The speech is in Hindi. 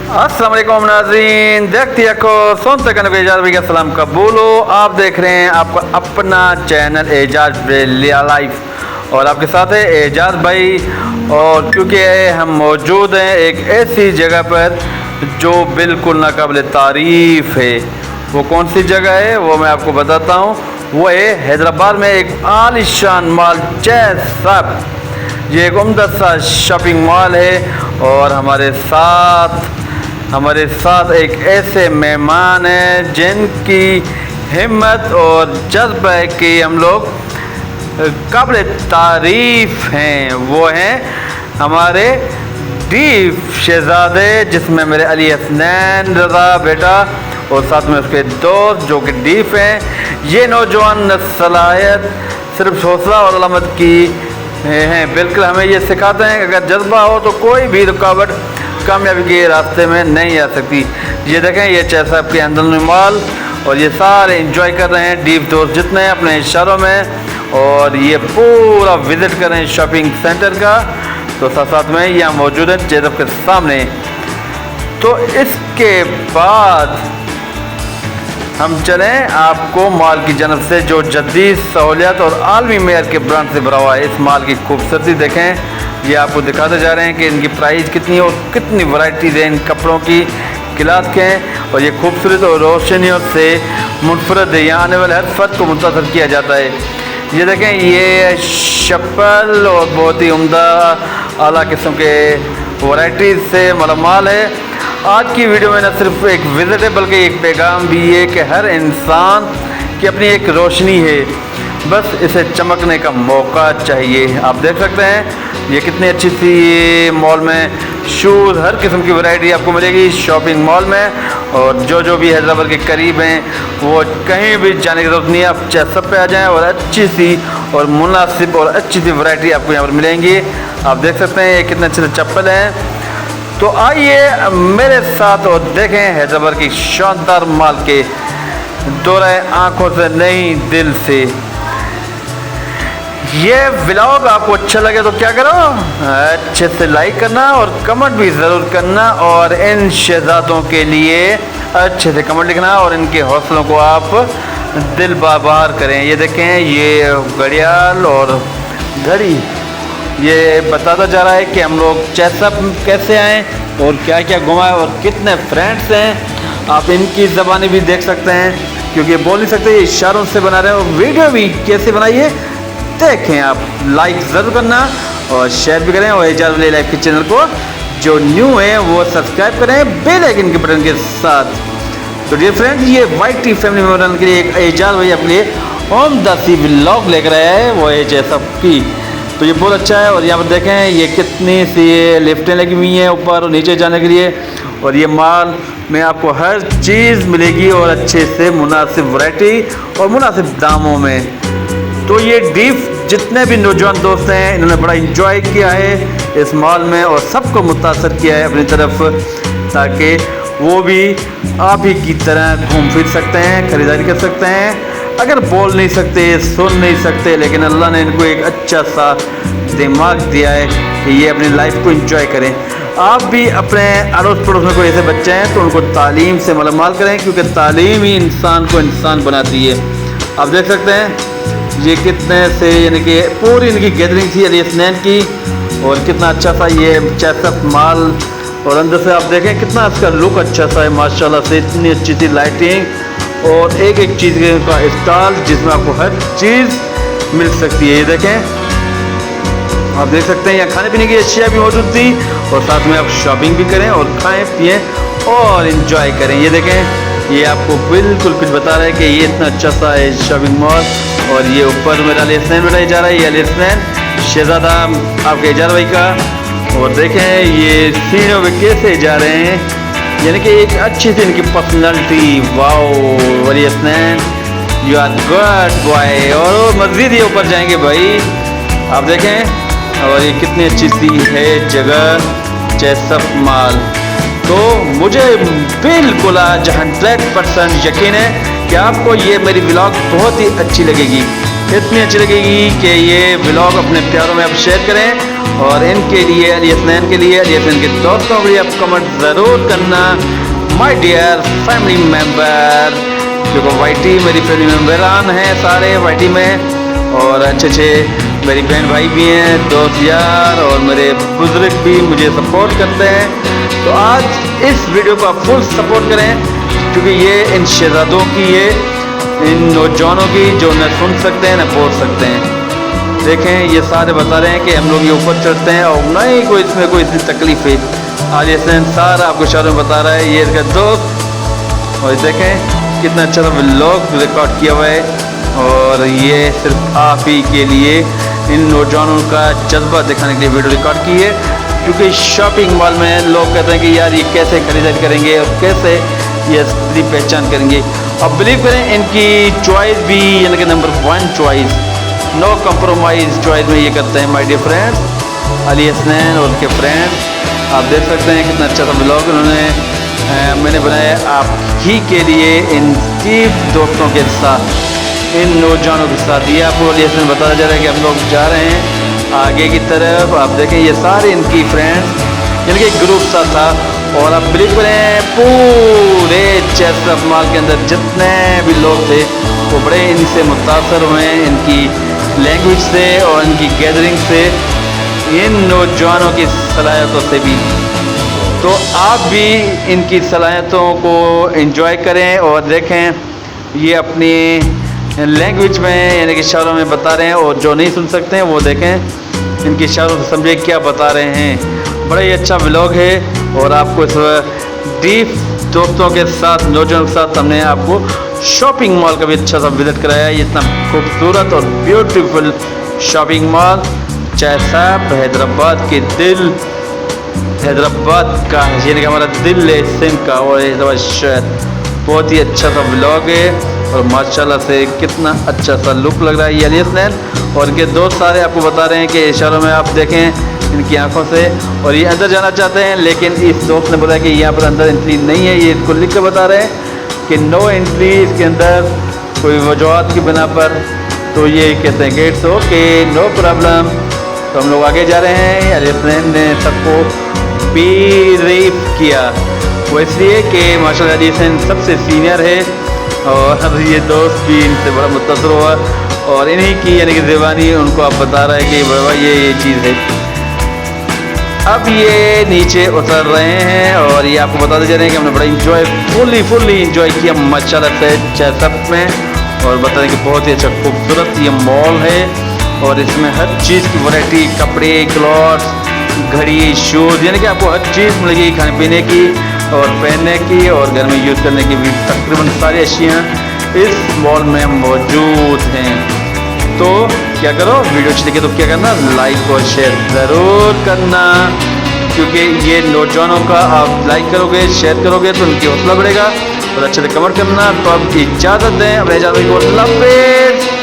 अस्सलाम वालेकुम नाज़रीन, देखती को सुनते कहने को एजाज भाई का सलाम कबूलो। आप देख रहे हैं आपका अपना चैनल एजाज लाइफ और आपके साथ है एजाज भाई। और क्योंकि हम मौजूद हैं एक ऐसी जगह पर जो बिल्कुल नाकाबिल तारीफ़ है। वो कौन सी जगह है वो मैं आपको बताता हूँ। वो है हैदराबाद में एक आलिशान मॉल जैसा। ये एक उम्दा सा शॉपिंग मॉल है और हमारे साथ एक ऐसे मेहमान हैं जिनकी हिम्मत और जज्बा है कि हम लोग काबिल तारीफ़ हैं। वो हैं हमारे डीफ शहज़ादे, जिसमें मेरे अली हसनैन रज़ा बेटा और साथ में उसके दोस्त जो कि डीफ हैं। ये नौजवान सलाहियत सिर्फ हौसला और अलामत की हैं। बिल्कुल हमें ये सिखाते हैं कि अगर जज्बा हो तो कोई भी रुकावट कामयाबी के रास्ते में नहीं आ सकती। ये देखें, ये चैसा आपके अंदरूनी मॉल और ये सारे एंजॉय कर रहे हैं डीप दोस्त जितने हैं अपने इशारों में। और ये पूरा विज़िट कर रहे हैं शॉपिंग सेंटर का। तो साथ में यहाँ मौजूद है चेज़अप के सामने। तो इसके बाद हम चलें आपको मॉल की जानब से जो जदीद सहूलियत और आलमी मेयर के ब्रांड से भरा हुआ है इस मॉल की खूबसूरती देखें। ये आपको दिखाते जा रहे हैं कि इनकी प्राइस कितनी है और कितनी वैरायटीज़ हैं इन कपड़ों की, क्लाथ के हैं। और ये खूबसूरत और रोशनियों से मुनफरद है, यहाँ आने वाले हर फर्द को मुतासर किया जाता है। ये देखें, ये चप्पल और बहुत ही उम्दा आला किस्म के वैरायटीज़ से मालामाल है। आज की वीडियो में न सिर्फ एक विज़िट है बल्कि एक पैगाम भी है कि हर इंसान की अपनी एक रोशनी है, बस इसे चमकने का मौका चाहिए। आप देख सकते हैं ये कितनी अच्छी सी ये मॉल में शूज़ हर किस्म की वैरायटी आपको मिलेगी शॉपिंग मॉल में। और जो भी हैदराबाद के करीब हैं वो कहीं भी जाने की ज़रूरत नहीं है, आप चैसअप पे आ जाएं और अच्छी सी और मुनासिब और अच्छी सी वैरायटी आपको यहाँ पर मिलेंगी। आप देख सकते हैं ये कितने अच्छे से चप्पल हैं। तो आइए मेरे साथ और देखें हैदराबाद की शानदार मॉल के दौरे आंखों से नहीं दिल से। ये व्लॉग आपको अच्छा लगे तो क्या करो, अच्छे से लाइक करना और कमेंट भी ज़रूर करना और इन शहजादों के लिए अच्छे से कमेंट लिखना और इनके हौसलों को आप दिल बाबार करें। ये देखें, ये घड़ियाल और घड़ी ये बताता जा रहा है कि हम लोग चैसअप कैसे आएँ और क्या क्या घुमाएं और कितने फ्रेंड्स हैं। आप इनकी ज़बानी भी देख सकते हैं क्योंकि बोल नहीं सकते, ये इशारों से बना रहे हैं। और वीडियो भी कैसे बनाई है देखें, आप लाइक ज़रूर करना और शेयर भी करें। और एजाज लाइफ के चैनल को जो न्यू है वो सब्सक्राइब करें बेल आइकन के बटन के साथ। तो डियर फ्रेंड्स, ये वाइट टी फैमिली मेम्बर के लिए एक एजाज भाई अपने लिए उम्दा सी व्लॉग लेकर आया है, वो है चैसअप की। तो ये बहुत अच्छा है। और यहाँ पर देखें ये कितनी सी ये लिफ्टें लगी हुई हैं ऊपर और नीचे जाने के लिए। और ये मॉल में आपको हर चीज़ मिलेगी और अच्छे से मुनासिब वैरायटी और मुनासिब दामों में। तो ये डीफ जितने भी नौजवान दोस्त हैं इन्होंने बड़ा इंजॉय किया है इस मॉल में और सबको मुतासर किया है अपनी तरफ, ताकि वो भी आप ही की तरह घूम फिर सकते हैं, ख़रीदारी कर सकते हैं। अगर बोल नहीं सकते, सुन नहीं सकते, लेकिन अल्लाह ने इनको एक अच्छा सा दिमाग दिया है कि ये अपनी लाइफ को एंजॉय करें। आप भी अपने अड़ोस पड़ोस में कोई ऐसे बच्चे हैं तो उनको तालीम से मालामाल करें, क्योंकि तालीम ही इंसान को इंसान बनाती है। आप देख सकते हैं ये कितने से यानी कि पूरी इनकी गैदरिंग थी अली हसनैन की। और कितना अच्छा सा ये चैसअप मॉल और अंदर से आप देखें कितना इसका लुक अच्छा सा है माशाल्लाह से। इतनी अच्छी सी लाइटिंग और एक एक चीज़ का स्टॉल जिसमें आपको हर चीज़ मिल सकती है। ये देखें, आप देख सकते हैं यहाँ खाने पीने की अशिया भी मौजूद थी और साथ में आप शॉपिंग भी करें और खाएं पिएं और इन्जॉय करें। ये देखें, ये आपको बिल्कुल कुछ बता रहा है कि ये इतना अच्छा सा है शॉपिंग मॉल। और ये ऊपर मेरा अली हसनैन बताया जा रहा है, ये अली हसनैन शहजादा आपके एजाज भाई का। और देखें ये सीढ़ियों में कैसे जा रहे हैं, यानी कि एक अच्छी सी इनकी personality. Wow Ali Hasnain, you are good boy. और मज़ीद ये ऊपर जाएंगे भाई, आप देखें। और ये कितनी अच्छी सी है जगह चैसअप मॉल। तो मुझे बिल्कुल आज 100% यकीन है कि आपको ये मेरी व्लॉग बहुत ही अच्छी लगेगी। इतनी अच्छी लगेगी कि ये व्लॉग अपने प्यारों में आप शेयर करें और इनके लिए अली हसनैन के लिए अली हसनैन के दोस्तों के लिए आप कमेंट ज़रूर करना माय डियर फैमिली मेम्बर, क्योंकि वाईटी मेरी फैमिली मेम्बरान हैं सारे वाईटी में, और अच्छे मेरी बहन भाई भी हैं, दोस्त यार और मेरे बुजुर्ग भी मुझे सपोर्ट करते हैं। तो आज इस वीडियो को आप फुल सपोर्ट करें, क्योंकि ये इन शहजादों की, ये इन नौजवानों की जो न सुन सकते हैं न बोल सकते हैं। देखें ये सारे बता रहे हैं कि हम लोग ये ऊपर चढ़ते हैं और ना ही कोई इसमें कोई इतनी तकलीफ है। आज हसनैन सारा आपको शहरों में बता रहा है, ये इसका दोस्त, और देखें कितना अच्छा सा व्लॉग रिकॉर्ड किया हुआ है, और ये सिर्फ आप ही के लिए इन नौजवानों का जज्बा दिखाने के लिए वीडियो रिकॉर्ड की है। क्योंकि शॉपिंग मॉल में लोग कहते हैं कि यार ये कैसे खरीदारी करेंगे और कैसे ये असली पहचान करेंगे। अब बिलीव करें इनकी चॉइस भी यानी कि number 1 choice, no compromise choice में ये करते हैं my dear friends. Ali Hasnain और उनके फ्रेंड्स आप देख सकते हैं कितना अच्छा सा ब्लॉग उन्होंने मैंने बनाया आप ही के लिए, इन चीफ दोस्तों के साथ, इन नौजवानों के साथ। ये आपको अली हसनैन बताया जा रहा है कि हम लोग जा रहे हैं आगे की तरफ। आप देखें ये सारे इनकी फ्रेंड्स, इनके एक ग्रुप सा था, और आप बिलीव करें पूरे चेस्टनट मॉल के अंदर जितने भी लोग थे वो बड़े इनसे मुतासर हुए हैं, इनकी लैंग्वेज से और इनकी गैदरिंग से, इन नौजवानों की सलाहियतों से भी। तो आप भी इनकी सलाहियतों को एंजॉय करें और देखें ये अपनी लैंग्वेज में यानी कि इशारों में बता रहे हैं, और जो नहीं सुन सकते हैं वो देखें इनके इशारों से समझे क्या बता रहे हैं। बड़ा ही अच्छा व्लॉग है, और आपको इस डीप दोस्तों के साथ, नौजवानों के साथ हमने आपको शॉपिंग मॉल का भी अच्छा सा विजिट कराया है। इतना खूबसूरत और ब्यूटीफुल शॉपिंग मॉल, चाहे साहब हैदराबाद के दिल, हैदराबाद का यानी कि हमारा दिल है सिंध का, और हैदराबाद शहर। बहुत ही अच्छा सा व्लॉग है, और माशाल्लाह से कितना अच्छा सा लुक लग रहा है ये अली हसनैन और इनके दोस्त सारे आपको बता रहे हैं कि इशारों में आप देखें इनकी आंखों से, और ये अंदर जाना चाहते हैं, लेकिन इस दोस्त ने बोला कि यहाँ पर अंदर एंट्री नहीं है। ये इसको लिख कर बता रहे हैं कि नो एंट्री इसके अंदर, कोई वजूहत की बिना पर। तो ये कहते हैं गेट्स ओके, नो प्रॉब्लम। तो हम लोग आगे जा रहे हैं। अली हसनैन ने सबको ब्रीफ किया, वो इसलिए कि माशाल्लाह अली हसनैन सबसे सीनियर है, और ये दोस्त भी इनसे बड़ा मुतासर हुआ, और इन्हीं की यानी कि ज़बानी उनको आप बता रहा है कि बाबा ये चीज़ है। अब ये नीचे उतर रहे हैं, और ये आपको बताते जा रहे हैं कि हमने बड़ा फुल्ली इंजॉय किया माशाल्लाह से चेस्टनट में, और बता दें कि बहुत ही अच्छा खूबसूरत ये मॉल है, और इसमें हर चीज़ की वैरायटी, कपड़े, क्लॉथ्स, घड़ी, शूज़, यानी कि आपको हर चीज़ मिलेगी खाने पीने की और पहनने की और घर में यूज़ करने की भी तकरीबन सारी अशियाँ इस मॉल में मौजूद हैं। तो क्या करो, वीडियो अच्छी लगे तो क्या करना, लाइक और शेयर ज़रूर करना, क्योंकि ये नौजवानों का आप लाइक करोगे, शेयर करोगे तो उनकी हौसला बढ़ेगा, और अच्छे से कमेंट करना। तो आप इजाज़त दें, अब इजाज़त को अल्लाह हाफ़िज़।